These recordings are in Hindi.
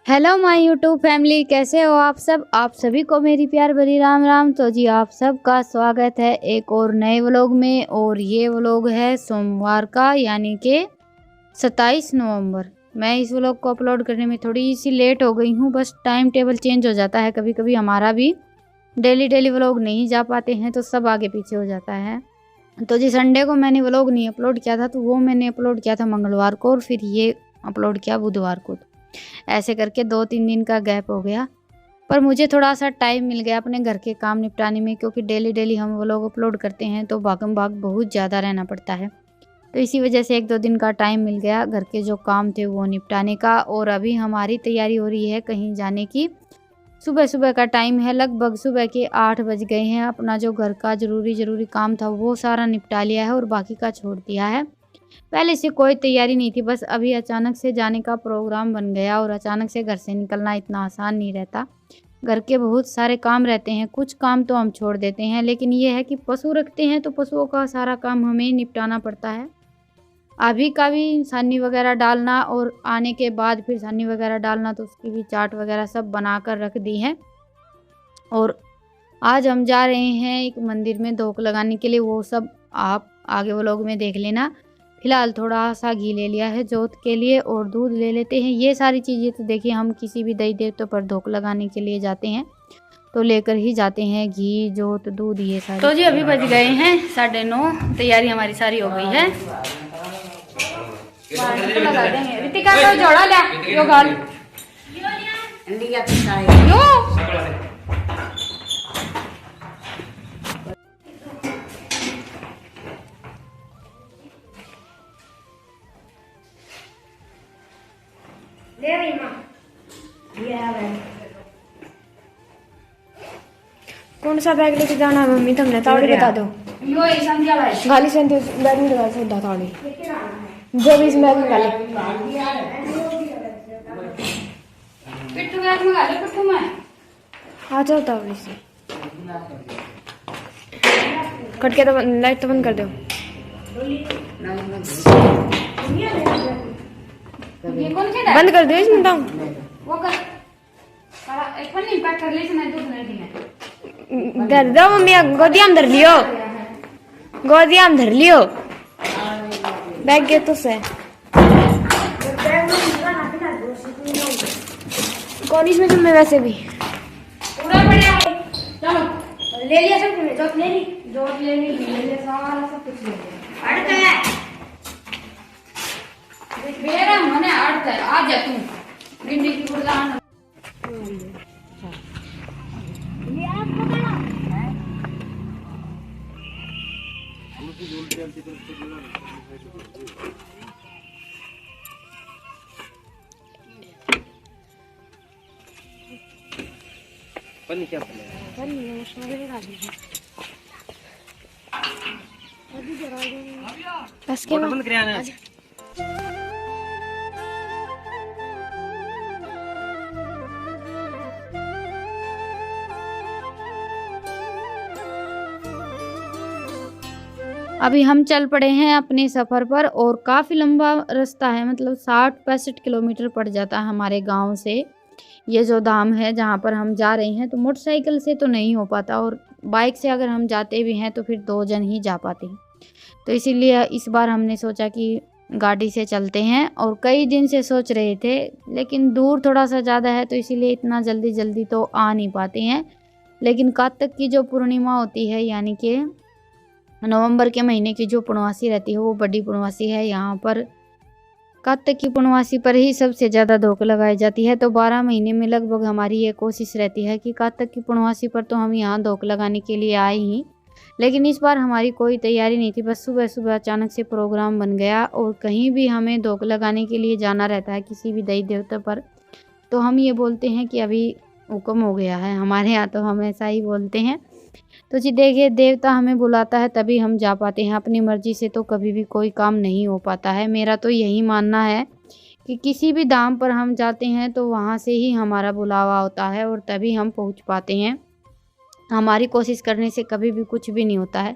हेलो माय यूट्यूब फैमिली, कैसे हो आप सब। आप सभी को मेरी प्यार भरी राम राम। तो जी आप सबका स्वागत है एक और नए व्लॉग में। और ये व्लॉग है सोमवार का, यानी कि 27 नवंबर। मैं इस व्लॉग को अपलोड करने में थोड़ी सी लेट हो गई हूँ, बस टाइम टेबल चेंज हो जाता है कभी कभी। हमारा भी डेली व्लॉग नहीं जा पाते हैं तो सब आगे पीछे हो जाता है। तो जी संडे को मैंने व्लॉग नहीं अपलोड किया था, तो वो मैंने अपलोड किया था मंगलवार को, और फिर ये अपलोड किया बुधवार को। ऐसे करके 2-3 दिन का गैप हो गया, पर मुझे थोड़ा सा टाइम मिल गया अपने घर के काम निपटाने में, क्योंकि डेली हम व्लॉग अपलोड करते हैं तो भागम भाग बहुत ज़्यादा रहना पड़ता है। तो इसी वजह से 1-2 दिन का टाइम मिल गया घर के जो काम थे वो निपटाने का। और अभी हमारी तैयारी हो रही है कहीं जाने की। सुबह का टाइम है, लगभग सुबह के 8 बज गए हैं। अपना जो घर का ज़रूरी काम था वो सारा निपटा लिया है और बाकी का छोड़ दिया है। पहले से कोई तैयारी नहीं थी, बस अभी अचानक से जाने का प्रोग्राम बन गया। और अचानक से घर से निकलना इतना आसान नहीं रहता। घर के बहुत सारे काम रहते हैं, कुछ काम तो हम छोड़ देते हैं, लेकिन ये है कि पशु रखते हैं तो पशुओं का सारा काम हमें निपटाना पड़ता है। अभी का भी सानी वगैरह डालना, और आने के बाद फिर सानी वगैरह डालना, तो उसकी भी चाट वगैरह सब बना कर रख दी है। और आज हम जा रहे हैं एक मंदिर में धोक लगाने के लिए, वो सब आप आगे व्लॉग में देख लेना। फिलहाल थोड़ा सा घी ले लिया है जोत के लिए, और दूध ले लेते हैं। ये सारी चीज़ें तो देखिए हम किसी भी देवी देवताओं पर धोक लगाने के लिए जाते हैं तो लेकर ही जाते हैं, घी जोत दूध ये सारी। तो जी अभी बज गए हैं 9:30, तैयारी हमारी सारी हो गई है। लगा देंगे रितिका को जोड़ा ले यो गाल यो ले रही मां ये है। कौन सा बैग लेके जाना है मम्मी, तुमने ताड़ी बता दो। यो ये संध्या भाई गाली से बैग में लगा सकता ताड़ी जो भी इसमें बैग गाली पिट्ठू बैग में गाले पिट्ठू में आ जाओ ताड़ी से कट के। तो लाइट तो बंद कर दो। ये कौन सा बंद कर दो इसमें दाम वो कर एक पन्नी पैक कर ले, इसमें दूध नहीं है। धर दो मम्मी, गोदिया में धर लियो, गोदिया में धर लियो बैग के तो से कौन इसमें तुमने वैसे भी पूरा बढ़िया। चलो ले लिया सब तुमने, जोत ले ली, जोत ले ली, ले लिया सारा सब कुछ ले लिया। अड़ता है मेरा मने अड़ता है। आ जा तू भिंडी की गुड़दान पन्नी क्या पन्नी बस के बंद कर आना। अभी हम चल पड़े हैं अपने सफ़र पर, और काफ़ी लंबा रास्ता है, मतलब 60-65 किलोमीटर पड़ जाता है हमारे गांव से ये जो धाम है जहां पर हम जा रहे हैं। तो मोटरसाइकिल से तो नहीं हो पाता, और बाइक से अगर हम जाते भी हैं तो फिर 2 जन ही जा पाते हैं। तो इसीलिए इस बार हमने सोचा कि गाड़ी से चलते हैं, और कई दिन से सोच रहे थे, लेकिन दूर थोड़ा सा ज़्यादा है तो इसीलिए इतना जल्दी तो आ नहीं पाते हैं। लेकिन कार्तिक की जो पूर्णिमा होती है, यानी कि नवंबर के महीने की जो पूर्णवासी रहती है वो बड़ी पूर्णवासी है। यहाँ पर कार्तिक की पूर्णवासी पर ही सबसे ज़्यादा धोक लगाई जाती है। तो 12 महीने में लगभग हमारी ये कोशिश रहती है कि कार्तिक की पूर्णवासी पर तो हम यहाँ धोक लगाने के लिए आए ही। लेकिन इस बार हमारी कोई तैयारी नहीं थी, बस सुबह अचानक से प्रोग्राम बन गया। और कहीं भी हमें धोक लगाने के लिए जाना रहता है किसी भी देवी देवता पर, तो हम ये बोलते हैं कि अभी हुक्म हो गया है। हमारे यहाँ तो हम ऐसा ही बोलते हैं। तो जी देखिए, देवता हमें बुलाता है तभी हम जा पाते हैं, अपनी मर्जी से तो कभी भी कोई काम नहीं हो पाता है। मेरा तो यही मानना है कि किसी भी धाम पर हम जाते हैं तो वहाँ से ही हमारा बुलावा होता है, और तभी हम पहुँच पाते हैं। हमारी कोशिश करने से कभी भी कुछ भी नहीं होता है।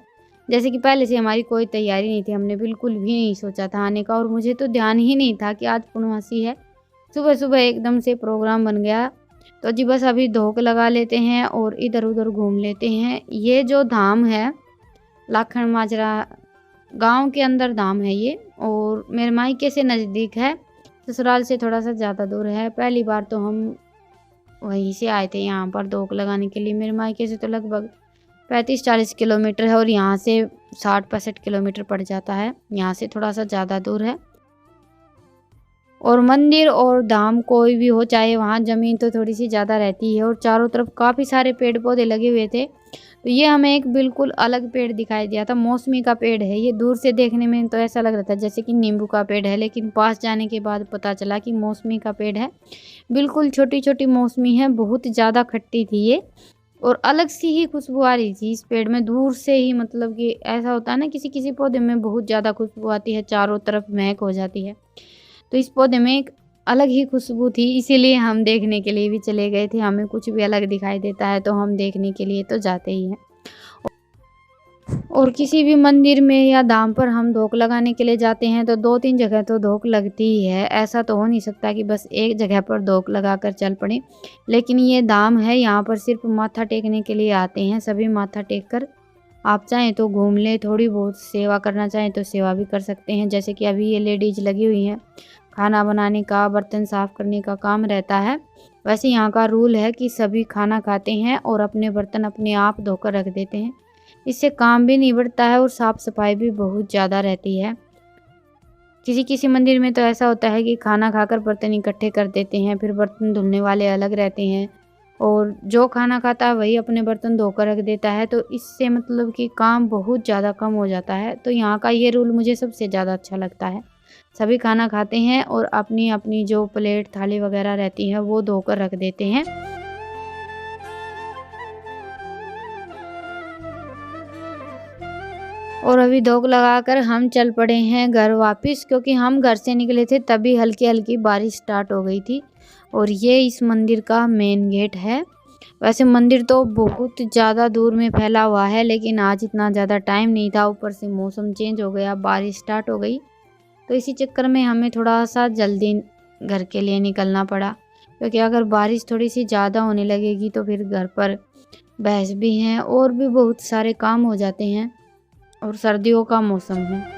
जैसे कि पहले से हमारी कोई तैयारी नहीं थी, हमने बिल्कुल भी नहीं सोचा था आने का, और मुझे तो ध्यान ही नहीं था कि आज पूर्णमासी है। सुबह सुबह एकदम से प्रोग्राम बन गया। तो जी बस अभी धोख लगा लेते हैं और इधर उधर घूम लेते हैं। ये जो धाम है लाखन माजरा गांव के अंदर धाम है ये, और मेरे मायके से नज़दीक है, ससुराल से थोड़ा सा ज़्यादा दूर है। पहली बार तो हम वहीं से आए थे यहाँ पर धोख लगाने के लिए। मेरे मायके से तो लगभग 35-40 किलोमीटर है और यहाँ से 60-65 किलोमीटर पड़ जाता है, यहाँ से थोड़ा सा ज़्यादा दूर है। और मंदिर और धाम कोई भी हो, चाहे वहाँ ज़मीन तो थोड़ी सी ज़्यादा रहती है और चारों तरफ काफ़ी सारे पेड़ पौधे लगे हुए थे। तो ये हमें एक बिल्कुल अलग पेड़ दिखाई दिया था, मौसमी का पेड़ है ये। दूर से देखने में तो ऐसा लग रहा था जैसे कि नींबू का पेड़ है, लेकिन पास जाने के बाद पता चला कि मौसमी का पेड़ है। बिल्कुल छोटी छोटी मौसमी है, बहुत ज़्यादा खट्टी थी ये और अलग सी ही खुशबू आ रही थी इस पेड़ में दूर से ही। मतलब कि ऐसा होता है ना किसी किसी पौधे में बहुत ज़्यादा खुशबू आती है, चारों तरफ महक हो जाती है, तो इस पौधे में एक अलग ही खुशबू थी, इसीलिए हम देखने के लिए भी चले गए थे। हमें कुछ भी अलग दिखाई देता है तो हम देखने के लिए तो जाते ही हैं। और किसी भी मंदिर में या धाम पर हम धोख लगाने के लिए जाते हैं तो 2-3 जगह तो धोख लगती ही है। ऐसा तो हो नहीं सकता कि बस एक जगह पर धोख लगा कर चल पड़े। लेकिन ये धाम है, यहाँ पर सिर्फ माथा टेकने के लिए आते हैं सभी। माथा टेक कर आप चाहें तो घूम लें, थोड़ी बहुत सेवा करना चाहें तो सेवा भी कर सकते हैं। जैसे कि अभी ये लेडीज लगी हुई हैं, खाना बनाने का, बर्तन साफ़ करने का काम रहता है। वैसे यहाँ का रूल है कि सभी खाना खाते हैं और अपने बर्तन अपने आप धोकर रख देते हैं। इससे काम भी नहीं बढ़ता है और साफ़ सफाई भी बहुत ज़्यादा रहती है। किसी किसी मंदिर में तो ऐसा होता है कि खाना खाकर बर्तन इकट्ठे कर देते हैं, फिर बर्तन धुलने वाले अलग रहते हैं और जो खाना खाता है वही अपने बर्तन धोकर रख देता है। तो इससे मतलब कि काम बहुत ज़्यादा कम हो जाता है। तो यहाँ का ये रूल मुझे सबसे ज़्यादा अच्छा लगता है। सभी खाना खाते हैं और अपनी अपनी जो प्लेट थाली वगैरह रहती है वो धोकर रख देते हैं। और अभी धोख लगाकर हम चल पड़े हैं घर वापस, क्योंकि हम घर से निकले थे तभी हल्की हल्की बारिश स्टार्ट हो गई थी। और ये इस मंदिर का मेन गेट है। वैसे मंदिर तो बहुत ज़्यादा दूर में फैला हुआ है, लेकिन आज इतना ज़्यादा टाइम नहीं था, ऊपर से मौसम चेंज हो गया, बारिश स्टार्ट हो गई, तो इसी चक्कर में हमें थोड़ा सा जल्दी घर के लिए निकलना पड़ा। क्योंकि अगर बारिश थोड़ी सी ज़्यादा होने लगेगी तो फिर घर पर भैंस भी हैं और भी बहुत सारे काम हो जाते हैं और सर्दियों का मौसम है।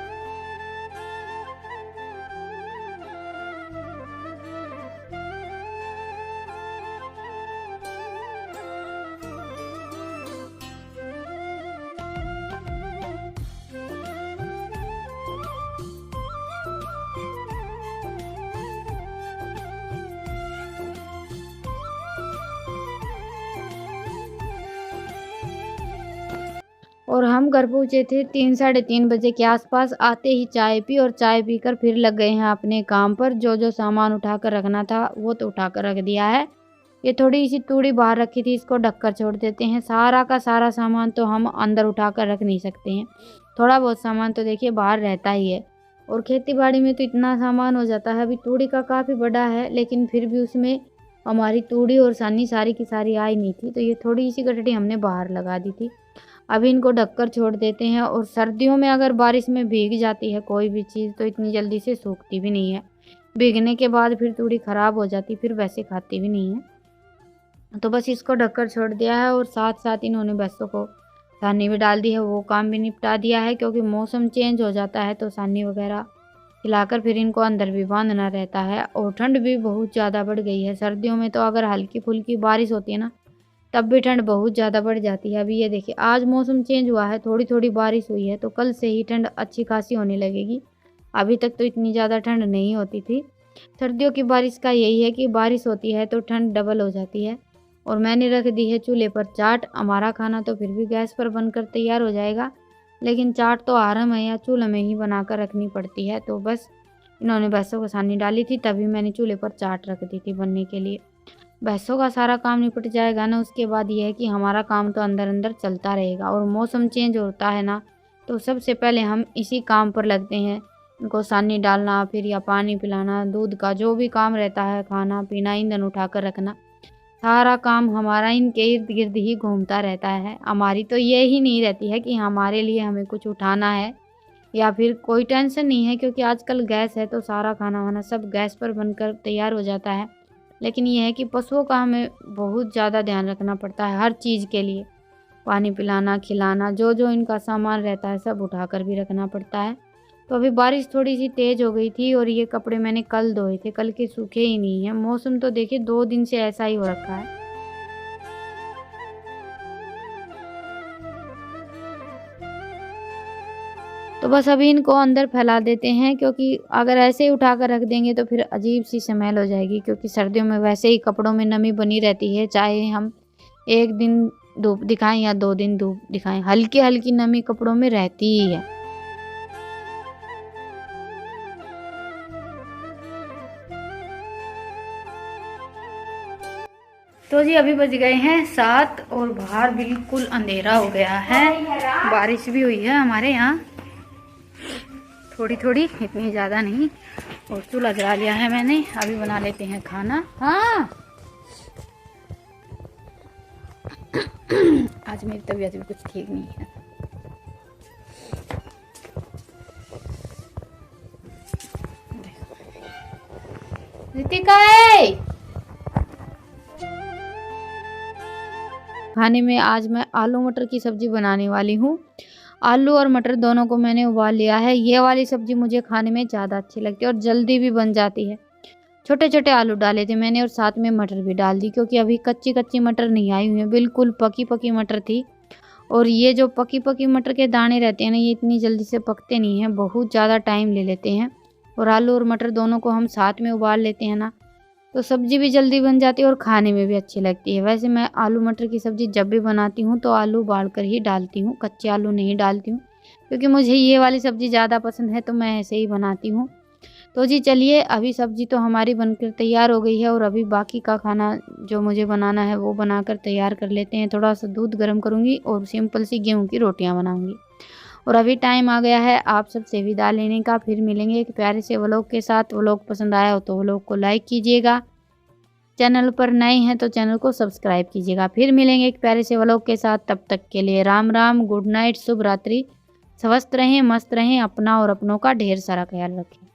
और हम घर पहुँचे थे 3-3:30 बजे के आसपास। आते ही चाय पी और चाय पीकर फिर लग गए हैं अपने काम पर। जो जो सामान उठाकर रखना था वो तो उठाकर रख दिया है। ये थोड़ी सी तूड़ी बाहर रखी थी, इसको ढककर छोड़ देते हैं। सारा का सारा सामान तो हम अंदर उठाकर रख नहीं सकते हैं, थोड़ा बहुत सामान तो देखिए बाहर रहता ही है। और खेती बाड़ी में तो इतना सामान हो जाता है। अभी तूड़ी का काफ़ी बड़ा है, लेकिन फिर भी उसमें हमारी तूड़ी और सानी सारी की सारी आई नहीं थी, तो ये थोड़ी सी गठड़ी हमने बाहर लगा दी थी। अभी इनको ढककर छोड़ देते हैं। और सर्दियों में अगर बारिश में भीग जाती है कोई भी चीज़ तो इतनी जल्दी से सूखती भी नहीं है। भीगने के बाद फिर थोड़ी ख़राब हो जाती, फिर वैसे खाती भी नहीं है। तो बस इसको ढककर छोड़ दिया है और साथ साथ इन्होंने भैंसों को सानी भी डाल दी है, वो काम भी निपटा दिया है। क्योंकि मौसम चेंज हो जाता है तो सानी वगैरह खिलाकर फिर इनको अंदर भी बांधना रहता है। और ठंड भी बहुत ज़्यादा बढ़ गई है। सर्दियों में तो अगर हल्की फुल्की बारिश होती है ना तब भी ठंड बहुत ज़्यादा बढ़ जाती है। अभी ये देखिए आज मौसम चेंज हुआ है, थोड़ी थोड़ी बारिश हुई है, तो कल से ही ठंड अच्छी खासी होने लगेगी। अभी तक तो इतनी ज़्यादा ठंड नहीं होती थी। सर्दियों की बारिश का यही है कि बारिश होती है तो ठंड डबल हो जाती है। और मैंने रख दी है चूल्हे पर चाट। हमारा खाना तो फिर भी गैस पर बनकर तैयार हो जाएगा, लेकिन चाट तो आराम है या चूल्हे में ही बनाकर रखनी पड़ती है। तो बस इन्होंने भैंसों को सानी डाली थी तभी मैंने चूल्हे पर चाट रख दी थी बनने के लिए। भैंसों का सारा काम निपट जाएगा ना, उसके बाद ये है कि हमारा काम तो अंदर अंदर चलता रहेगा। और मौसम चेंज होता है ना तो सबसे पहले हम इसी काम पर लगते हैं, इनको सानी डालना, फिर या पानी पिलाना, दूध का जो भी काम रहता है, खाना पीना, ईंधन उठाकर रखना, सारा काम हमारा इनके इर्द गिर्द ही घूमता रहता है। हमारी तो ये ही नहीं रहती है कि हमारे लिए हमें कुछ उठाना है या फिर कोई टेंशन नहीं है, क्योंकि आजकल गैस है तो सारा खाना वाना सब गैस पर बनकर तैयार हो जाता है। लेकिन ये है कि पशुओं का हमें बहुत ज़्यादा ध्यान रखना पड़ता है हर चीज़ के लिए। पानी पिलाना, खिलाना, जो जो इनका सामान रहता है सब उठाकर भी रखना पड़ता है। तो अभी बारिश थोड़ी सी तेज़ हो गई थी और ये कपड़े मैंने कल धोए थे, कल के सूखे ही नहीं हैं। मौसम तो देखिए 2 दिन से ऐसा ही हो रखा है। तो बस अभी इनको अंदर फैला देते हैं, क्योंकि अगर ऐसे ही उठा कर रख देंगे तो फिर अजीब सी स्मेल हो जाएगी, क्योंकि सर्दियों में वैसे ही कपड़ों में नमी बनी रहती है, चाहे हम 1 दिन धूप दिखाएं या 2 दिन धूप दिखाएं, हल्की हल्की नमी कपड़ों में रहती ही है। तो जी अभी बज गए हैं 7 और बाहर बिल्कुल अंधेरा हो गया है। बारिश भी हुई है हमारे यहाँ थोड़ी थोड़ी, इतनी ज़्यादा नहीं। और चूल्हा जला लिया है मैंने, अभी बना लेते हैं खाना। हाँ आज मेरी तबीयत भी कुछ ठीक नहीं है। रितिका खाने में आज मैं आलू मटर की सब्जी बनाने वाली हूँ। आलू और मटर दोनों को मैंने उबाल लिया है। ये वाली सब्जी मुझे खाने में ज़्यादा अच्छी लगती है और जल्दी भी बन जाती है। छोटे छोटे आलू डाले थे मैंने और साथ में मटर भी डाल दी, क्योंकि अभी कच्ची कच्ची मटर नहीं आई हुई है, बिल्कुल पकी पकी मटर थी। और ये जो पकी पकी मटर के दाने रहते हैं ना, ये इतनी जल्दी से पकते नहीं हैं, बहुत ज़्यादा टाइम ले लेते हैं। और आलू और मटर दोनों को हम साथ में उबाल लेते हैं ना, तो सब्ज़ी भी जल्दी बन जाती है और खाने में भी अच्छी लगती है। वैसे मैं आलू मटर की सब्ज़ी जब भी बनाती हूँ तो आलू उबाल कर ही डालती हूँ, कच्चे आलू नहीं डालती हूँ, क्योंकि मुझे ये वाली सब्ज़ी ज़्यादा पसंद है, तो मैं ऐसे ही बनाती हूँ। तो जी चलिए, अभी सब्ज़ी तो हमारी बनकर तैयार हो गई है और अभी बाकी का खाना जो मुझे बनाना है वो बनाकर तैयार कर लेते हैं। थोड़ा सा दूध गर्म करूँगी और सिंपल सी गेहूँ की रोटियाँ बनाऊँगी। और अभी टाइम आ गया है आप सबसे विदा लेने का। फिर मिलेंगे एक प्यारे से व्लॉग के साथ। व्लॉग पसंद आया हो तो व्लॉग को लाइक कीजिएगा, चैनल पर नए हैं तो चैनल को सब्सक्राइब कीजिएगा। फिर मिलेंगे एक प्यारे से व्लॉग के साथ, तब तक के लिए राम राम, गुड नाइट, शुभ रात्रि। स्वस्थ रहें, मस्त रहें, अपना और अपनों का ढेर सारा ख्याल रखें।